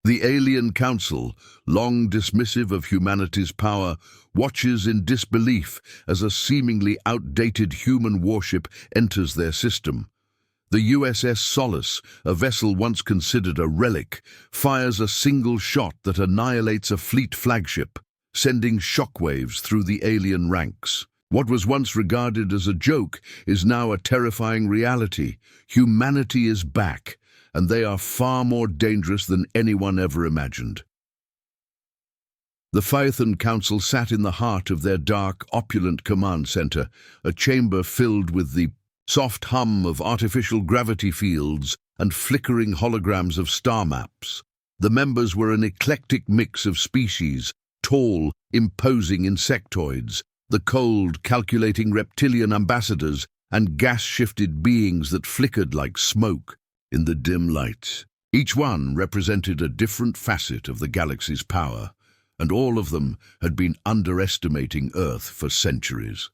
The alien council, long dismissive of humanity's power, watches in disbelief as a seemingly outdated human warship enters their system. The USS Solace, a vessel once considered a relic, fires a single shot that annihilates a fleet flagship, sending shockwaves through the alien ranks. What was once regarded as a joke is now a terrifying reality. Humanity is back, and they are far more dangerous than anyone ever imagined. The Phaethon Council sat in the heart of their dark, opulent command center, a chamber filled with the soft hum of artificial gravity fields and flickering holograms of star maps. The members were an eclectic mix of species, tall, imposing insectoids, the cold, calculating reptilian ambassadors, and gas-shifted beings that flickered like smoke in the dim lights. Each one represented a different facet of the galaxy's power, and all of them had been underestimating Earth for centuries.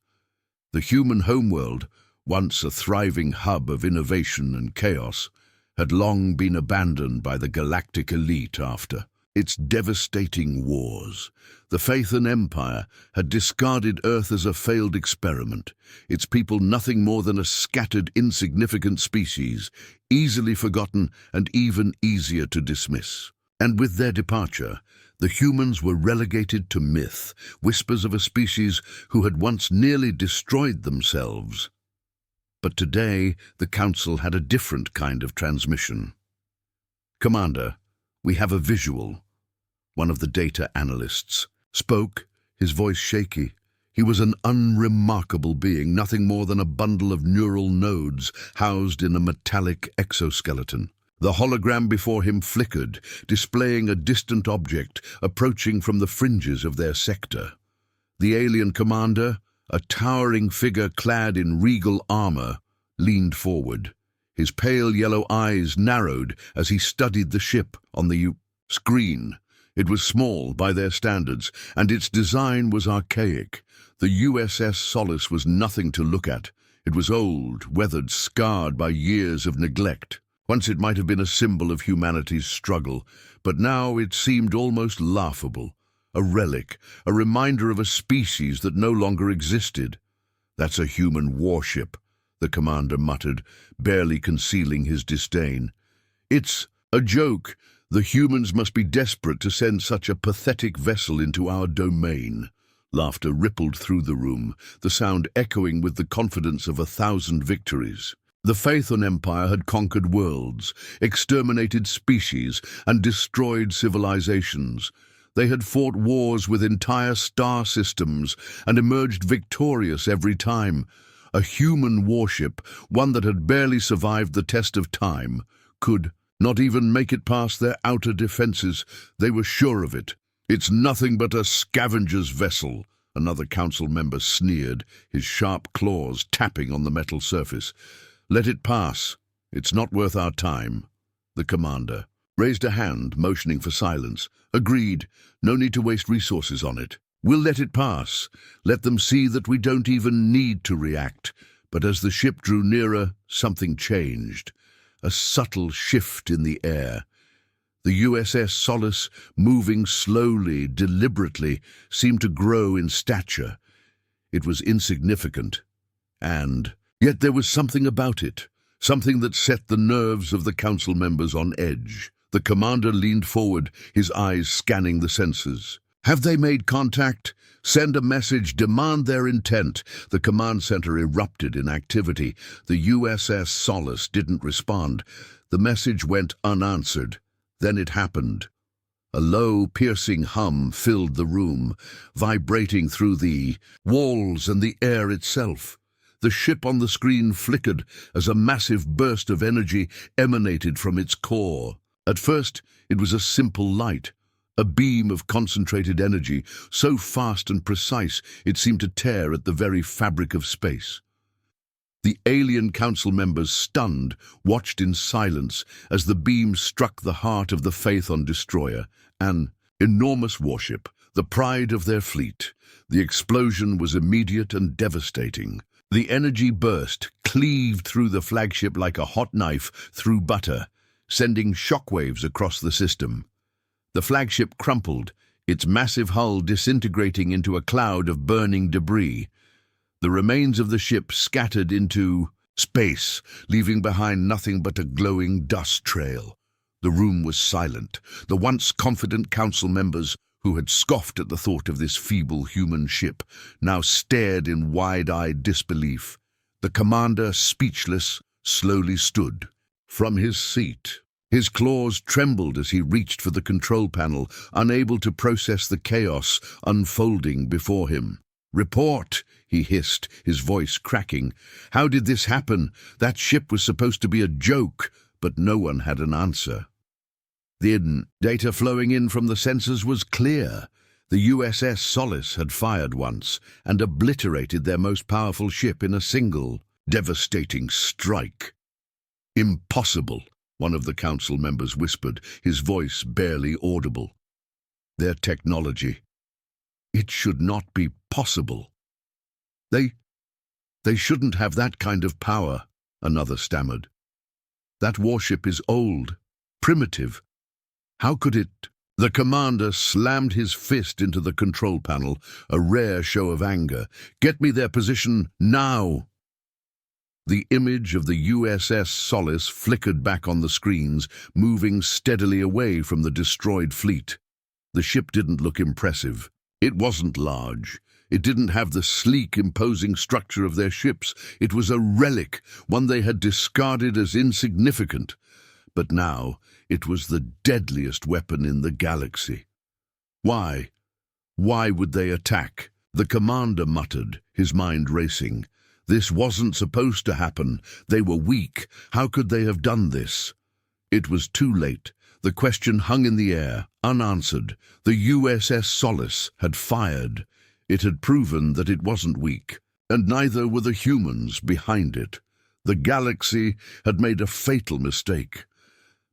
The human homeworld, once a thriving hub of innovation and chaos, had long been abandoned by the galactic elite after its devastating wars. The Phaethon Empire had discarded Earth as a failed experiment, its people nothing more than a scattered, insignificant species, easily forgotten and even easier to dismiss. And with their departure, the humans were relegated to myth, whispers of a species who had once nearly destroyed themselves. But today, the Council had a different kind of transmission. "Commander, we have a visual." One of the data analysts spoke, his voice shaky. He was an unremarkable being, nothing more than a bundle of neural nodes housed in a metallic exoskeleton. The hologram before him flickered, displaying a distant object approaching from the fringes of their sector. The alien commander, a towering figure clad in regal armor, leaned forward. His pale yellow eyes narrowed as he studied the ship on the screen. It was small by their standards, and its design was archaic. The USS Solace was nothing to look at. It was old, weathered, scarred by years of neglect. Once it might have been a symbol of humanity's struggle, but now it seemed almost laughable. A relic, a reminder of a species that no longer existed. "That's a human warship," the commander muttered, barely concealing his disdain. "It's a joke. The humans must be desperate to send such a pathetic vessel into our domain." Laughter rippled through the room, the sound echoing with the confidence of 1,000 victories. The Phaethon Empire had conquered worlds, exterminated species, and destroyed civilizations. They had fought wars with entire star systems and emerged victorious every time. A human warship, one that had barely survived the test of time, could not even make it past their outer defenses. They were sure of it. "It's nothing but a scavenger's vessel," another council member sneered, his sharp claws tapping on the metal surface. "Let it pass. It's not worth our time." The commander raised a hand, motioning for silence. "Agreed. No need to waste resources on it. We'll let it pass. Let them see that we don't even need to react." But as the ship drew nearer, something changed. A subtle shift in the air. The USS Solace, moving slowly, deliberately, seemed to grow in stature. It was insignificant, and yet there was something about it, something that set the nerves of the council members on edge. The commander leaned forward, his eyes scanning the sensors. "Have they made contact? Send a message, demand their intent." The command center erupted in activity. The USS Solace didn't respond. The message went unanswered. Then it happened. A low, piercing hum filled the room, vibrating through the walls and the air itself. The ship on the screen flickered as a massive burst of energy emanated from its core. At first, it was a simple light, a beam of concentrated energy, so fast and precise it seemed to tear at the very fabric of space. The alien council members, stunned, watched in silence as the beam struck the heart of the Phaethon destroyer, an enormous warship, the pride of their fleet. The explosion was immediate and devastating. The energy burst cleaved through the flagship like a hot knife through butter, sending shockwaves across the system. The flagship crumpled, its massive hull disintegrating into a cloud of burning debris. The remains of the ship scattered into space, leaving behind nothing but a glowing dust trail. The room was silent. The once confident council members, who had scoffed at the thought of this feeble human ship, now stared in wide-eyed disbelief. The commander, speechless, slowly stood. From his seat, his claws trembled as he reached for the control panel, unable to process the chaos unfolding before him. "Report," he hissed, his voice cracking. "How did this happen? That ship was supposed to be a joke," but no one had an answer. The data flowing in from the sensors was clear. The USS Solace had fired once and obliterated their most powerful ship in a single, devastating strike. "Impossible," one of the council members whispered, his voice barely audible. "Their technology. It should not be possible." They shouldn't have that kind of power," another stammered. "That warship is old, primitive. How could it—" The commander slammed his fist into the control panel, a rare show of anger. "Get me their position now!" The image of the USS Solace flickered back on the screens, moving steadily away from the destroyed fleet. The ship didn't look impressive. It wasn't large. It didn't have the sleek, imposing structure of their ships. It was a relic, one they had discarded as insignificant. But now it was the deadliest weapon in the galaxy. Why? Why would they attack? The commander muttered, his mind racing. This wasn't supposed to happen. They were weak. How could they have done this? It was too late. The question hung in the air, unanswered. The USS Solace had fired. It had proven that it wasn't weak, and neither were the humans behind it. The galaxy had made a fatal mistake.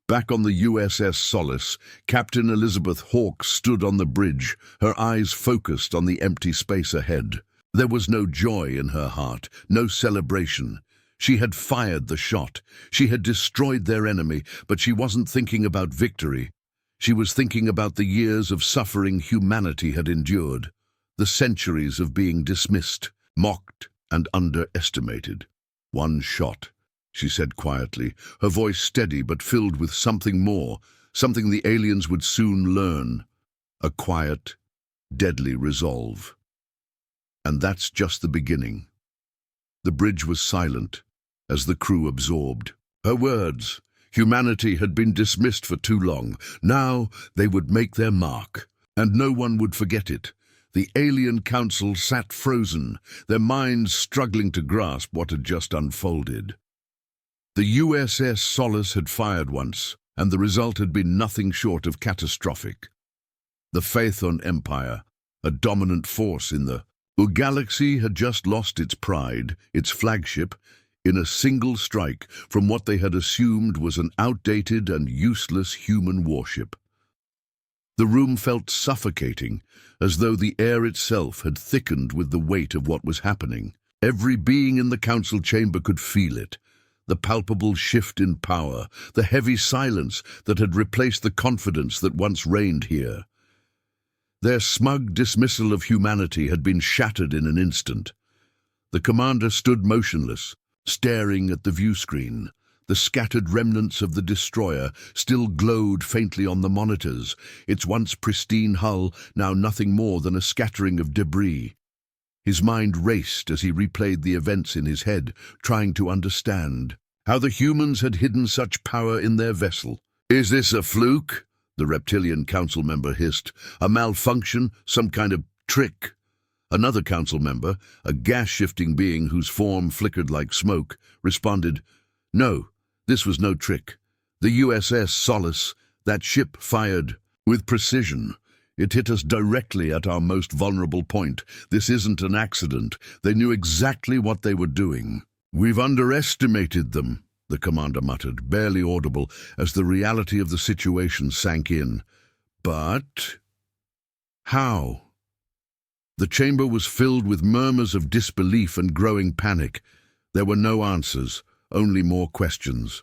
Back on the USS Solace, Captain Elizabeth Hawke stood on the bridge, her eyes focused on the empty space ahead. There was no joy in her heart, no celebration. She had fired the shot. She had destroyed their enemy, but she wasn't thinking about victory. She was thinking about the years of suffering humanity had endured, the centuries of being dismissed, mocked, and underestimated. "One shot," she said quietly, her voice steady but filled with something more, something the aliens would soon learn. A quiet, deadly resolve. And that's just the beginning. The bridge was silent, as the crew absorbed. Her words. Humanity had been dismissed for too long. Now they would make their mark, and no one would forget it. The alien council sat frozen, their minds struggling to grasp what had just unfolded. The USS Solace had fired once, and the result had been nothing short of catastrophic. The Phaethon Empire, a dominant force in the galaxy, had just lost its pride, its flagship, in a single strike from what they had assumed was an outdated and useless human warship. The room felt suffocating, as though the air itself had thickened with the weight of what was happening. Every being in the council chamber could feel it. The palpable shift in power, the heavy silence that had replaced the confidence that once reigned here. Their smug dismissal of humanity had been shattered in an instant. The commander stood motionless, staring at the view screen. The scattered remnants of the destroyer still glowed faintly on the monitors, its once pristine hull now nothing more than a scattering of debris. His mind raced as he replayed the events in his head, trying to understand how the humans had hidden such power in their vessel. "Is this a fluke?" the reptilian council member hissed. "A malfunction? Some kind of trick?" Another council member, a gas-shifting being whose form flickered like smoke, responded, "No, this was no trick. The USS Solace, that ship fired with precision. It hit us directly at our most vulnerable point. This isn't an accident. They knew exactly what they were doing." "We've underestimated them," the commander muttered, barely audible, as the reality of the situation sank in. "But how?" The chamber was filled with murmurs of disbelief and growing panic. There were no answers, only more questions.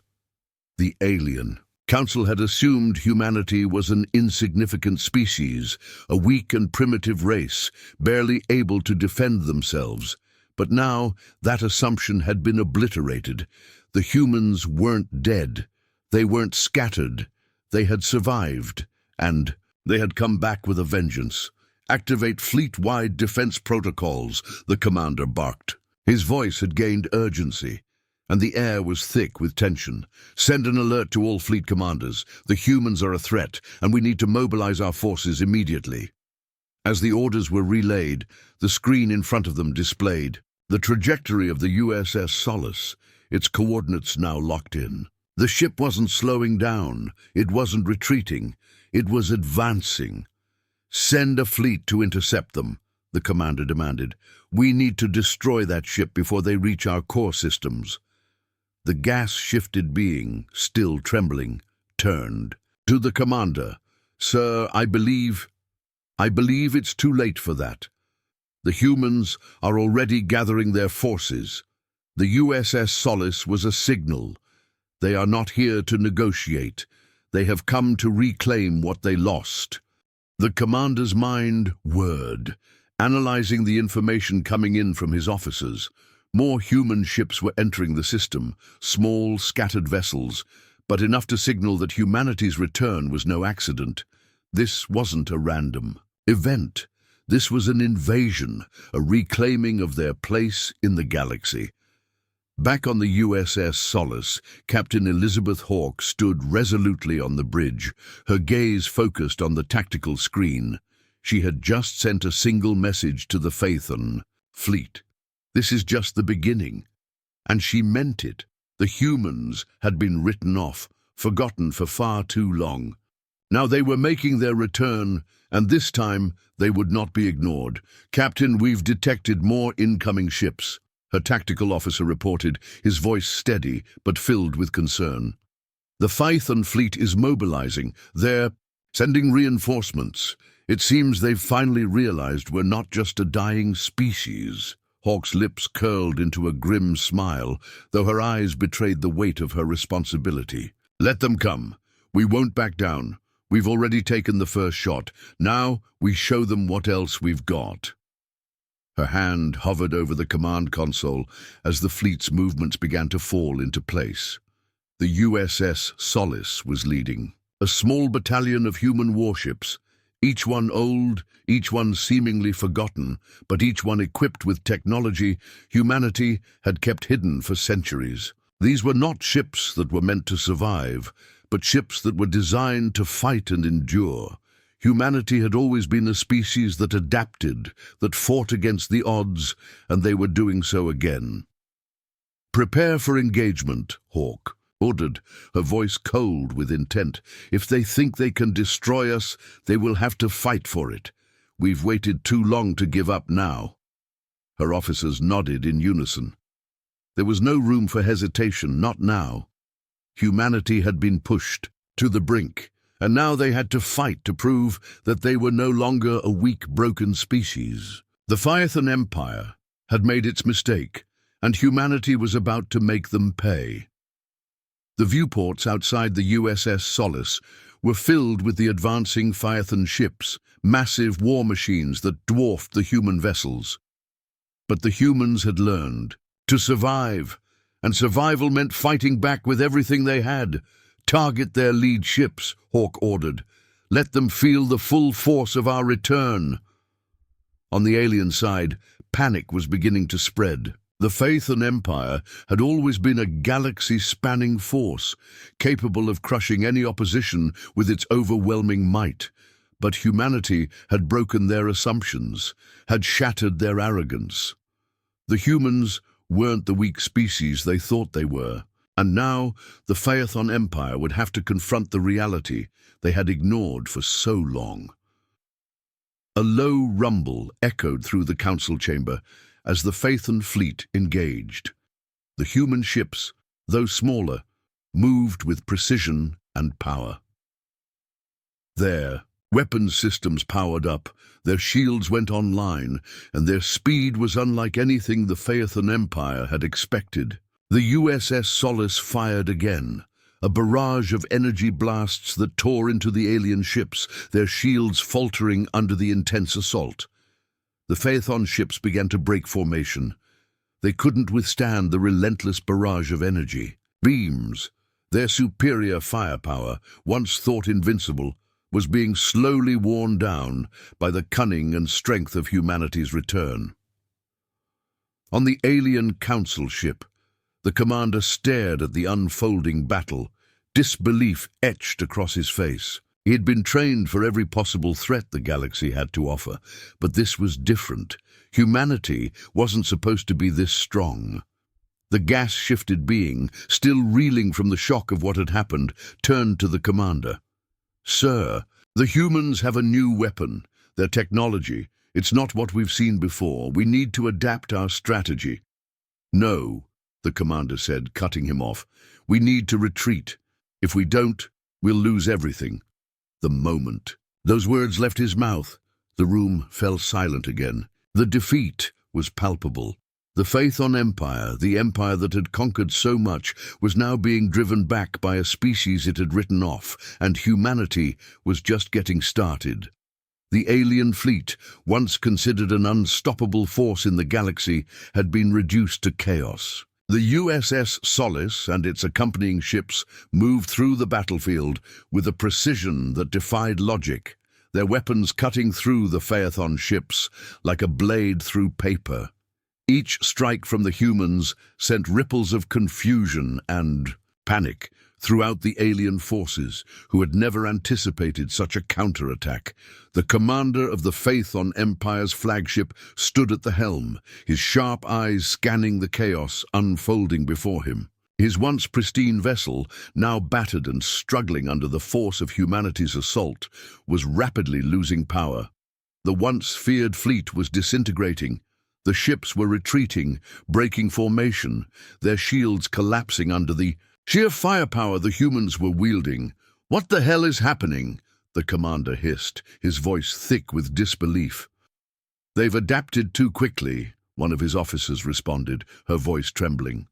The alien Council had assumed humanity was an insignificant species, a weak and primitive race, barely able to defend themselves. But now that assumption had been obliterated. The humans weren't dead. They weren't scattered. They had survived, and they had come back with a vengeance. "Activate fleet-wide defense protocols," the commander barked. His voice had gained urgency, and the air was thick with tension. "Send an alert to all fleet commanders. The humans are a threat, and we need to mobilize our forces immediately." As the orders were relayed, the screen in front of them displayed the trajectory of the USS Solace, its coordinates now locked in. The ship wasn't slowing down. It wasn't retreating. It was advancing. "Send a fleet to intercept them," the commander demanded. "We need to destroy that ship before they reach our core systems." The gas-shifted being, still trembling, turned to the commander. "Sir, I believe it's too late for that. The humans are already gathering their forces. The USS Solace was a signal. They are not here to negotiate. They have come to reclaim what they lost." The commander's mind whirred, analyzing the information coming in from his officers. More human ships were entering the system, small, scattered vessels, but enough to signal that humanity's return was no accident. This wasn't a random event. This was an invasion, a reclaiming of their place in the galaxy. Back on the USS Solace, Captain Elizabeth Hawke stood resolutely on the bridge, her gaze focused on the tactical screen. She had just sent a single message to the Phaethon fleet. This is just the beginning. And she meant it. The humans had been written off, forgotten for far too long. Now they were making their return, and this time they would not be ignored. "Captain, we've detected more incoming ships," her tactical officer reported, his voice steady but filled with concern. "The Phaethon fleet is mobilizing. They're sending reinforcements. It seems they've finally realized we're not just a dying species." Hawke's lips curled into a grim smile, though her eyes betrayed the weight of her responsibility. "Let them come. We won't back down. We've already taken the first shot. Now we show them what else we've got." Her hand hovered over the command console as the fleet's movements began to fall into place. The USS Solace was leading. A small battalion of human warships, each one old, each one seemingly forgotten, but each one equipped with technology humanity had kept hidden for centuries. These were not ships that were meant to survive, but ships that were designed to fight and endure. Humanity had always been a species that adapted, that fought against the odds, and they were doing so again. "Prepare for engagement," Hawke ordered, her voice cold with intent. "If they think they can destroy us, they will have to fight for it. We've waited too long to give up now." Her officers nodded in unison. There was no room for hesitation, not now. Humanity had been pushed to the brink, and now they had to fight to prove that they were no longer a weak, broken species. The Phaethon Empire had made its mistake, and humanity was about to make them pay. The viewports outside the USS Solace were filled with the advancing Phaethon ships, massive war machines that dwarfed the human vessels. But the humans had learned to survive, and survival meant fighting back with everything they had. "Target their lead ships," Hawke ordered. "Let them feel the full force of our return." On the alien side, panic was beginning to spread. The Phaethon Empire had always been a galaxy-spanning force, capable of crushing any opposition with its overwhelming might. But humanity had broken their assumptions, had shattered their arrogance. The humans weren't the weak species they thought they were, and now the Phaethon Empire would have to confront the reality they had ignored for so long. A low rumble echoed through the council chamber as the Phaethon fleet engaged. The human ships, though smaller, moved with precision and power. Their weapons systems powered up, their shields went online, and their speed was unlike anything the Phaethon Empire had expected. The USS Solace fired again, a barrage of energy blasts that tore into the alien ships, their shields faltering under the intense assault. The Phaethon ships began to break formation. They couldn't withstand the relentless barrage of energy. Beams, their superior firepower, once thought invincible, was being slowly worn down by the cunning and strength of humanity's return. On the alien council ship, the commander stared at the unfolding battle, disbelief etched across his face. He had been trained for every possible threat the galaxy had to offer, but this was different. Humanity wasn't supposed to be this strong. The gas-shifted being, still reeling from the shock of what had happened, turned to the commander. "Sir, the humans have a new weapon. Their technology. It's not what we've seen before. We need to adapt our strategy." "No," the commander said, cutting him off. "We need to retreat. If we don't, we'll lose everything." The moment those words left his mouth, the room fell silent again. The defeat was palpable. The Phaethon Empire, the empire that had conquered so much, was now being driven back by a species it had written off, and humanity was just getting started. The alien fleet, once considered an unstoppable force in the galaxy, had been reduced to chaos. The USS Solace and its accompanying ships moved through the battlefield with a precision that defied logic, their weapons cutting through the Phaethon ships like a blade through paper. Each strike from the humans sent ripples of confusion and panic throughout the alien forces, who had never anticipated such a counterattack. The commander of the Phaethon Empire's flagship stood at the helm, his sharp eyes scanning the chaos unfolding before him. His once pristine vessel, now battered and struggling under the force of humanity's assault, was rapidly losing power. The once feared fleet was disintegrating. The ships were retreating, breaking formation, their shields collapsing under the sheer firepower the humans were wielding. "What the hell is happening?" the commander hissed, his voice thick with disbelief. "They've adapted too quickly," one of his officers responded, her voice trembling.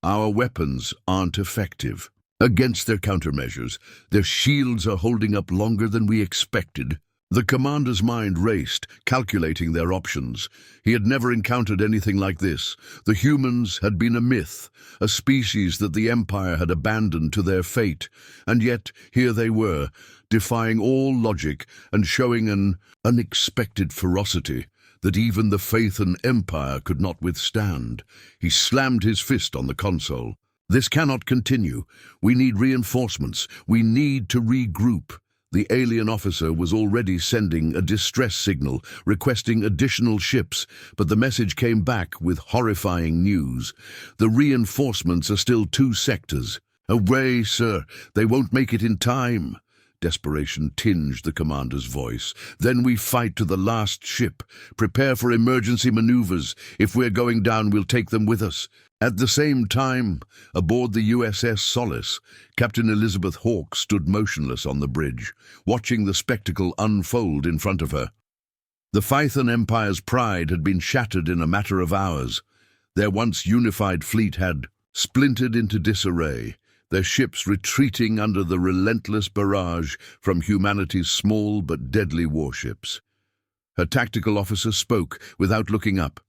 "Our weapons aren't effective against their countermeasures. Their shields are holding up longer than we expected." The commander's mind raced, calculating their options. He had never encountered anything like this. The humans had been a myth, a species that the Empire had abandoned to their fate, and yet here they were, defying all logic and showing an unexpected ferocity that even the Phaethon Empire could not withstand. He slammed his fist on the console. "This cannot continue. We need reinforcements. We need to regroup." The alien officer was already sending a distress signal, requesting additional ships, but the message came back with horrifying news. "The reinforcements are still 2 sectors. Away, sir. They won't make it in time." Desperation tinged the commander's voice. "Then we fight to the last ship. Prepare for emergency maneuvers. If we're going down, we'll take them with us." At the same time, aboard the USS Solace, Captain Elizabeth Hawke stood motionless on the bridge, watching the spectacle unfold in front of her. The Phaethon Empire's pride had been shattered in a matter of hours. Their once unified fleet had splintered into disarray, their ships retreating under the relentless barrage from humanity's small but deadly warships. Her tactical officer spoke without looking up,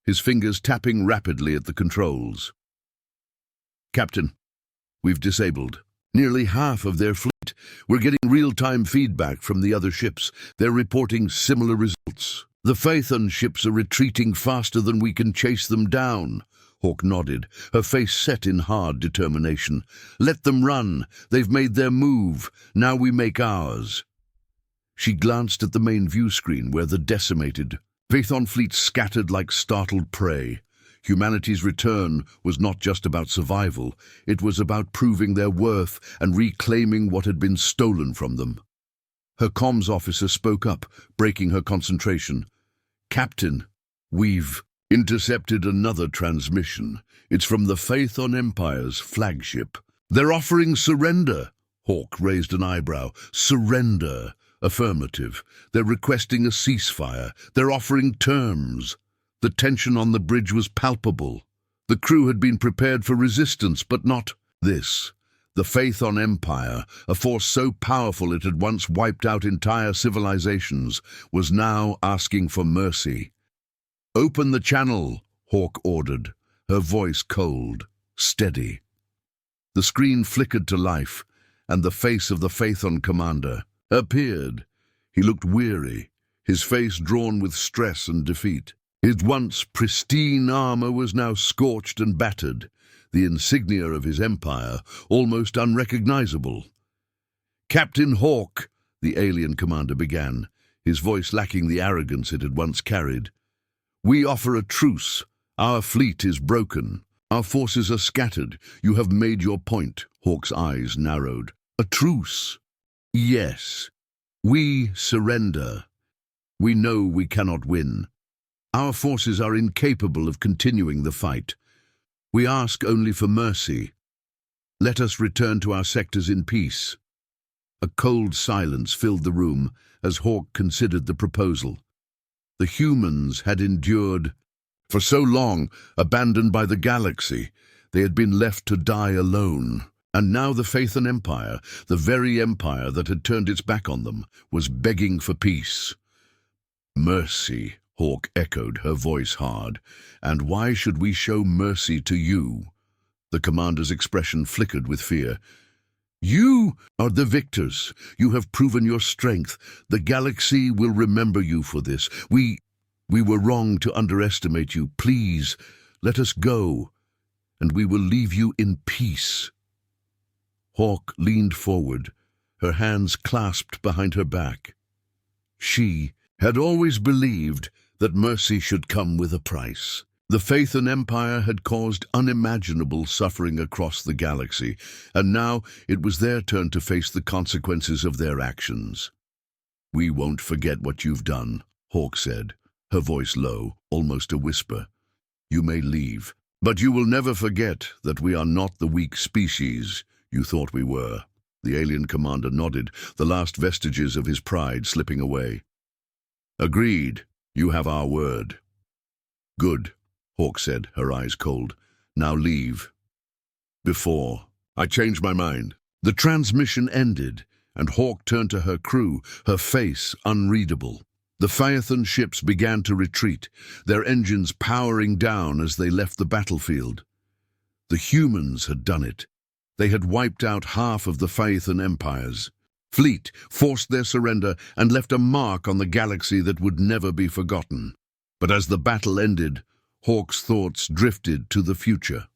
his fingers tapping rapidly at the controls. "Captain, we've disabled nearly half of their fleet. We're getting real-time feedback from the other ships. They're reporting similar results. The Phaethon ships are retreating faster than we can chase them down." Hawke nodded, her face set in hard determination. "Let them run. They've made their move. Now we make ours." She glanced at the main view screen where the decimated Phaethon fleet scattered like startled prey. Humanity's return was not just about survival, it was about proving their worth and reclaiming what had been stolen from them. Her comms officer spoke up, breaking her concentration. "Captain, we've intercepted another transmission. It's from the Phaethon Empire's flagship. They're offering surrender." Hawke raised an eyebrow. "Surrender?" "Affirmative. They're requesting a ceasefire. They're offering terms." The tension on the bridge was palpable. The crew had been prepared for resistance, but not this. The faith on empire, a force so powerful it had once wiped out entire civilizations, was now asking for mercy. "Open the channel," Hawk ordered, her voice cold, steady. The screen flickered to life, and the face of the Phaethon commander appeared. He looked weary, his face drawn with stress and defeat. His once pristine armor was now scorched and battered, the insignia of his empire almost unrecognizable. "Captain Hawk," the alien commander began, his voice lacking the arrogance it had once carried. "We offer a truce. Our fleet is broken. Our forces are scattered. You have made your point." Hawk's eyes narrowed. "A truce?" "Yes. We surrender. We know we cannot win. Our forces are incapable of continuing the fight. We ask only for mercy. Let us return to our sectors in peace." A cold silence filled the room as Hawk considered the proposal. The humans had endured for so long, abandoned by the galaxy. They had been left to die alone. And now the Phaethon Empire, the very empire that had turned its back on them, was begging for peace. "Mercy," Hawk echoed, her voice hard. "And why should we show mercy to you?" The commander's expression flickered with fear. "You are the victors. You have proven your strength. The galaxy will remember you for this. We were wrong to underestimate you. Please, let us go, and we will leave you in peace." Hawk leaned forward, her hands clasped behind her back. She had always believed that mercy should come with a price. The Phaethon Empire had caused unimaginable suffering across the galaxy, and now it was their turn to face the consequences of their actions. "We won't forget what you've done," Hawk said, her voice low, almost a whisper. "You may leave, but you will never forget that we are not the weak species you thought we were." The alien commander nodded, the last vestiges of his pride slipping away. "Agreed. You have our word." "Good," Hawk said, her eyes cold. "Now leave." "Before I change my mind." The transmission ended, and Hawk turned to her crew, her face unreadable. The Phaethon ships began to retreat, their engines powering down as they left the battlefield. The humans had done it. They had wiped out half of the Phaethon Empire's fleet, forced their surrender, and left a mark on the galaxy that would never be forgotten. But as the battle ended, Hawk's thoughts drifted to the future.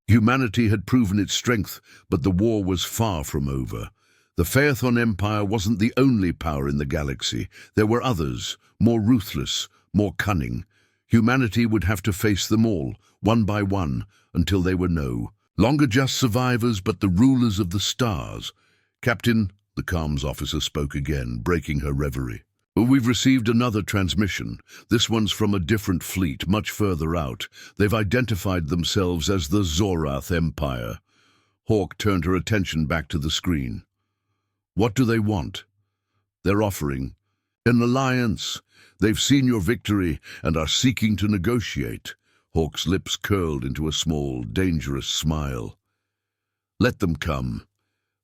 Humanity had proven its strength, but the war was far from over. The Phaethon Empire wasn't the only power in the galaxy. There were others, more ruthless, more cunning. Humanity would have to face them all, one by one, until they were no longer just survivors, but the rulers of the stars. "Captain," the comms officer spoke again, breaking her reverie. "We've received another transmission. This one's from a different fleet, much further out. They've identified themselves as the Zorath Empire." Hawk turned her attention back to the screen. "What do they want?" "They're offering an alliance. They've seen your victory and are seeking to negotiate." Hawk's lips curled into a small, dangerous smile. "Let them come."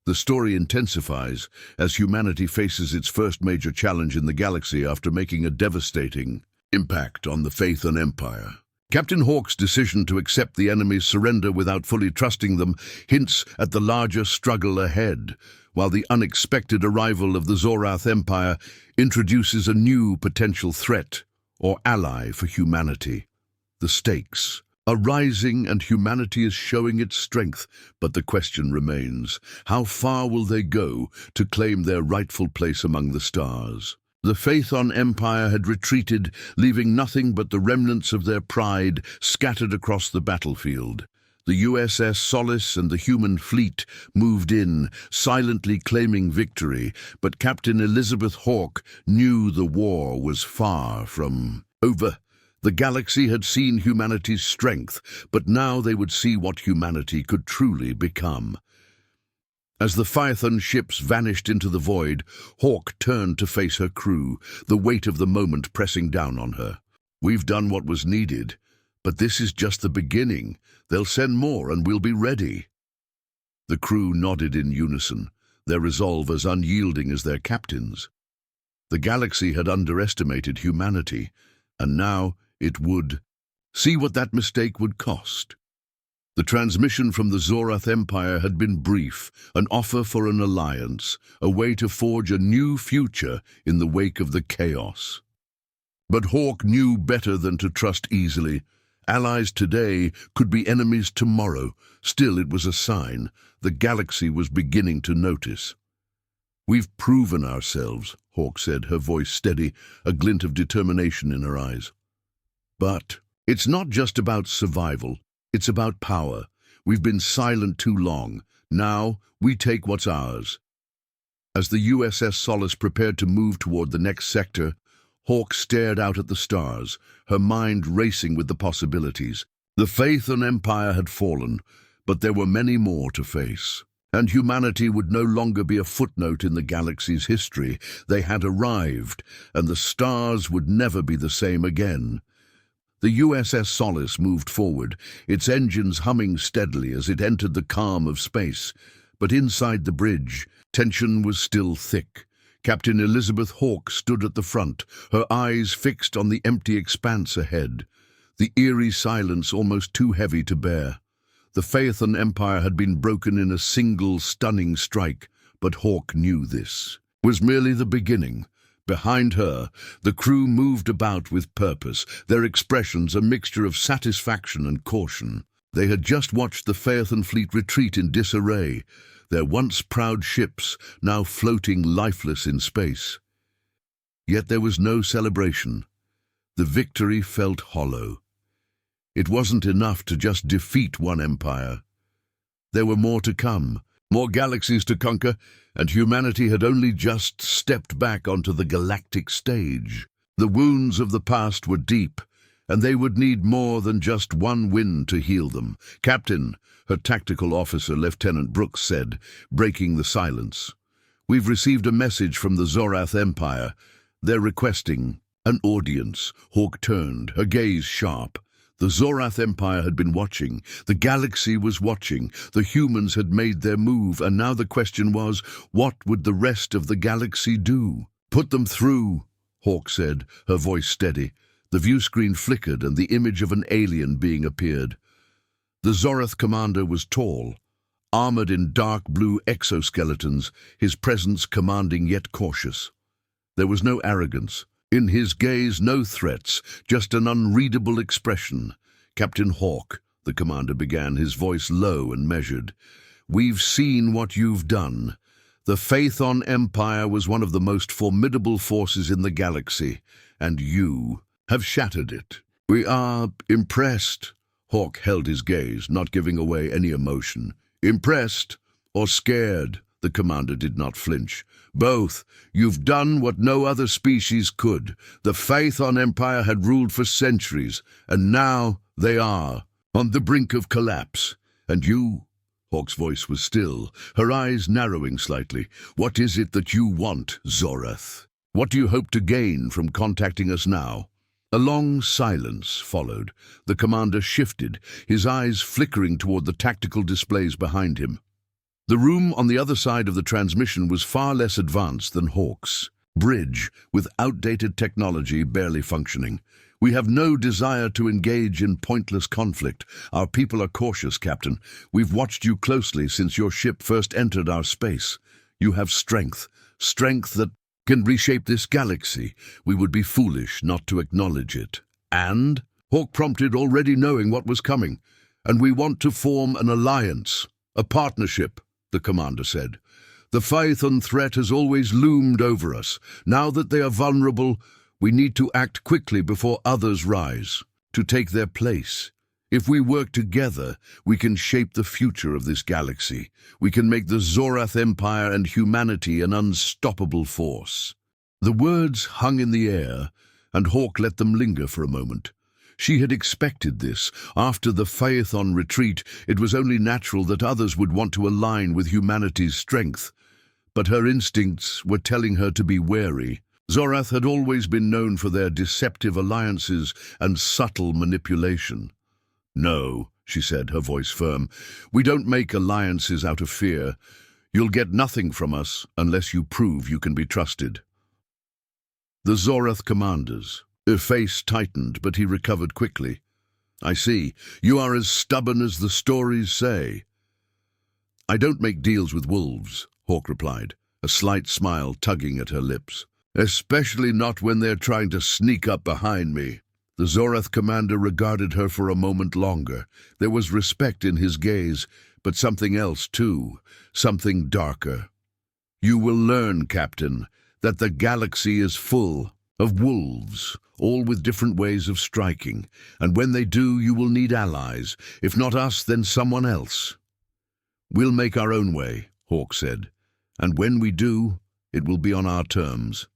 The story intensifies as humanity faces its first major challenge in the galaxy after making a devastating impact on the Phaethon Empire. Captain Hawk's decision to accept the enemy's surrender without fully trusting them hints at the larger struggle ahead, while the unexpected arrival of the Zorath Empire introduces a new potential threat or ally for humanity. The stakes are rising and humanity is showing its strength, but the question remains, how far will they go to claim their rightful place among the stars? The Phaethon Empire had retreated, leaving nothing but the remnants of their pride scattered across the battlefield. The USS Solace and the human fleet moved in, silently claiming victory, but Captain Elizabeth Hawk knew the war was far from over. The galaxy had seen humanity's strength, but now they would see what humanity could truly become. As the Phaethon ships vanished into the void, Hawk turned to face her crew, the weight of the moment pressing down on her. "We've done what was needed, but this is just the beginning. They'll send more and we'll be ready." The crew nodded in unison, their resolve as unyielding as their captain's. The galaxy had underestimated humanity, and now it would see what that mistake would cost. The transmission from the Zorath Empire had been brief, an offer for an alliance, a way to forge a new future in the wake of the chaos. But Hawk knew better than to trust easily. Allies today could be enemies tomorrow. Still, it was a sign. The galaxy was beginning to notice. "We've proven ourselves," Hawk said, her voice steady, a glint of determination in her eyes. "But it's not just about survival. It's about power. We've been silent too long. Now we take what's ours." As the USS Solace prepared to move toward the next sector, Hawk stared out at the stars, her mind racing with the possibilities. The faith and empire had fallen, but there were many more to face. And humanity would no longer be a footnote in the galaxy's history. They had arrived, and the stars would never be the same again. The USS Solace moved forward, its engines humming steadily as it entered the calm of space. But inside the bridge, tension was still thick. Captain Elizabeth Hawke stood at the front, her eyes fixed on the empty expanse ahead, the eerie silence almost too heavy to bear. The Phaethon Empire had been broken in a single stunning strike, but Hawke knew this was merely the beginning. Behind her, the crew moved about with purpose, their expressions a mixture of satisfaction and caution. They had just watched the Phaethon fleet retreat in disarray, their once proud ships now floating lifeless in space. Yet there was no celebration. The victory felt hollow. It wasn't enough to just defeat one empire. There were more to come, more galaxies to conquer, and humanity had only just stepped back onto the galactic stage. The wounds of the past were deep, and they would need more than just one win to heal them. "Captain," her tactical officer, Lieutenant Brooks, said, breaking the silence, "we've received a message from the Zorath Empire. They're requesting an audience." Hawke turned, her gaze sharp. The Zorath Empire had been watching. The galaxy was watching. The humans had made their move, and now the question was, what would the rest of the galaxy do? "Put them through," Hawke said, her voice steady. The view screen flickered, and the image of an alien being appeared. The Zorath commander was tall, armored in dark blue exoskeletons, his presence commanding yet cautious. There was no arrogance. In his gaze, no threats, just an unreadable expression. "Captain Hawke," the commander began, his voice low and measured, "we've seen what you've done. The Phaethon Empire was one of the most formidable forces in the galaxy, and you have shattered it. We are impressed." Hawke held his gaze, not giving away any emotion. "Impressed or scared?" The commander did not flinch. "Both. You've done what no other species could. The Phaethon Empire had ruled for centuries, and now they are on the brink of collapse. And you?" Hawke's voice was still, her eyes narrowing slightly. "What is it that you want, Zorath? What do you hope to gain from contacting us now?" A long silence followed. The commander shifted, his eyes flickering toward the tactical displays behind him. The room on the other side of the transmission was far less advanced than Hawke's. Bridge, with outdated technology barely functioning. "We have no desire to engage in pointless conflict. Our people are cautious, Captain. We've watched you closely since your ship first entered our space. You have strength that can reshape this galaxy. We would be foolish not to acknowledge it." "And?" Hawke prompted, already knowing what was coming. "And we want to form an alliance, a partnership," the commander said. "The Phaethon threat has always loomed over us. Now that they are vulnerable, we need to act quickly before others rise, to take their place. If we work together, we can shape the future of this galaxy. We can make the Zorath Empire and humanity an unstoppable force." The words hung in the air, and Hawke let them linger for a moment. She had expected this. After the Phaethon retreat, it was only natural that others would want to align with humanity's strength. But her instincts were telling her to be wary. Zorath had always been known for their deceptive alliances and subtle manipulation. "No," she said, her voice firm. "We don't make alliances out of fear. You'll get nothing from us unless you prove you can be trusted." The Zorath commanders. Her face tightened, but he recovered quickly. "I see. You are as stubborn as the stories say." "I don't make deals with wolves," Hawk replied, a slight smile tugging at her lips. "Especially not when they're trying to sneak up behind me." The Zorath commander regarded her for a moment longer. There was respect in his gaze, but something else too, something darker. "You will learn, Captain, that the galaxy is full of wolves, all with different ways of striking, and when they do, you will need allies. If not us, then someone else." "We'll make our own way," Hawk said, "and when we do, it will be on our terms."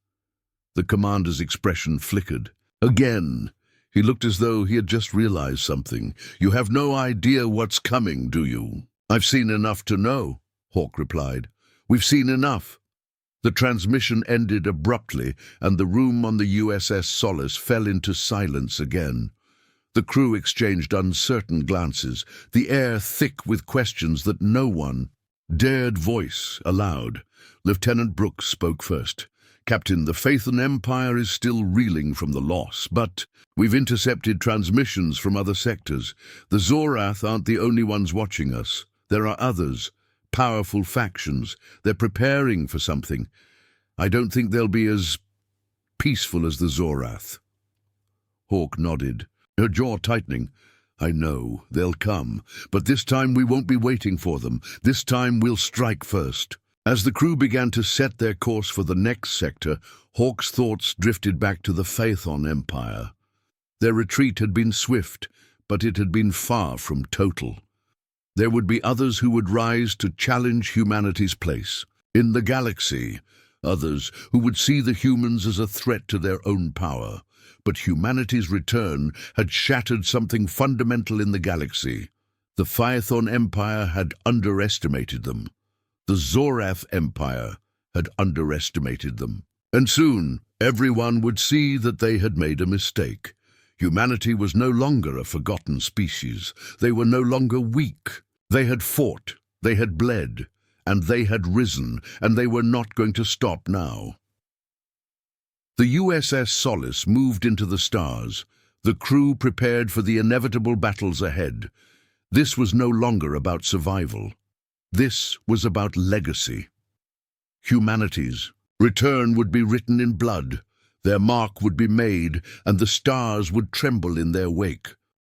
The commander's expression flickered. Again, he looked as though he had just realized something. "You have no idea what's coming, do you?" "I've seen enough to know," Hawk replied. "We've seen enough." The transmission ended abruptly, and the room on the USS Solace fell into silence again. The crew exchanged uncertain glances, the air thick with questions that no one dared voice aloud. Lieutenant Brooks spoke first. "Captain, the Phaethon Empire is still reeling from the loss, but we've intercepted transmissions from other sectors. The Zorath aren't the only ones watching us. There are others, powerful factions. They're preparing for something. I don't think they'll be as peaceful as the Zorath." Hawk nodded, her jaw tightening. "I know, they'll come, but this time we won't be waiting for them. This time we'll strike first." As the crew began to set their course for the next sector, Hawk's thoughts drifted back to the Phaethon Empire. Their retreat had been swift, but it had been far from total. There would be others who would rise to challenge humanity's place in the galaxy, others who would see the humans as a threat to their own power. But humanity's return had shattered something fundamental in the galaxy. The Phaethon Empire had underestimated them. The Zorath Empire had underestimated them. And soon, everyone would see that they had made a mistake. Humanity was no longer a forgotten species. They were no longer weak. They had fought, they had bled, and they had risen, and they were not going to stop now. The USS Solace moved into the stars. The crew prepared for the inevitable battles ahead. This was no longer about survival. This was about legacy. Humanity's return would be written in blood. Their mark would be made, and the stars would tremble in their wake.